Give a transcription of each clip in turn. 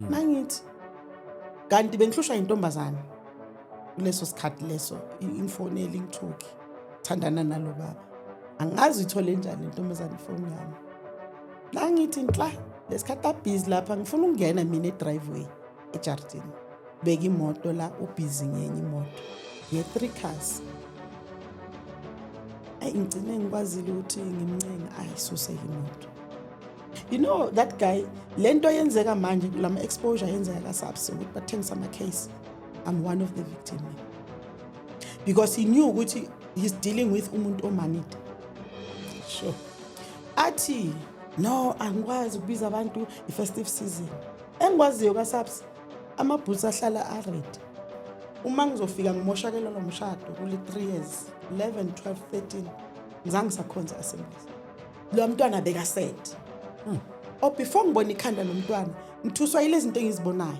Mangithi kanti bengihlushwa intombazana kuleso sikhathi leso infonela ingithuki thandana nalo baba angazi ithole njani intombazana ifoni yami la ngithi nhla lesikhathi abhizi lapha ngifuna ukungena mina edriveway ejardini beka imoto la ubhizi ngenye imoto ye3 cars ngigcine ngikwazile ukuthi ngimncenga ayisuse imoto. You know that guy lento yenzeka manje kulama exposure yenzeka kaSAPS ukuthi bathengisa ama case. I'm one of the victims because he knew ukuthi he's dealing with umuntu omanite. Sure. Athi no angikwazi ukubiza abantu i-festive season. Engikwaziyo kaSAPS amabhutsi ahlala aready. Uma ngizofika ngimoshakela lo mshado kule 3 years 11 12 13 ngizange sakhonza assemblies. Lo mntwana beka set. Before ngibona ikhanda lomntwana ngithuswa yile zinto engizibonayo.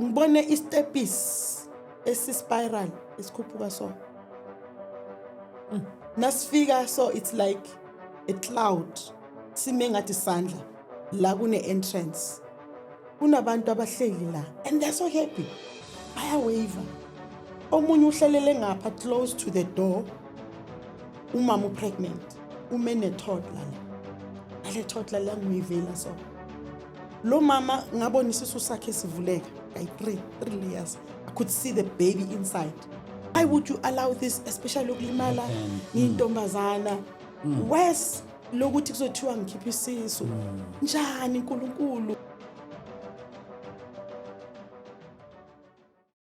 Ngibone istepis esispiral esikhuphuka so. Nasifika so it's like a cloud sime ngathi isandla la kune entrance. Kunabantu abahleli la and they're so happy. Baya waiver. Omunye uhlelele ngapha close to the door. Umama pregnant. Umene toddler la. Ale toddler la ngiyivela so. Lo mama ngabona isisu sakhe sivuleka like 3 layers. I could see the baby inside. Why would you allow this, especially ukulimala intombazana? Wes lokuthi kuzothiwa ngikhipha isisu. Njani uNkulunkulu?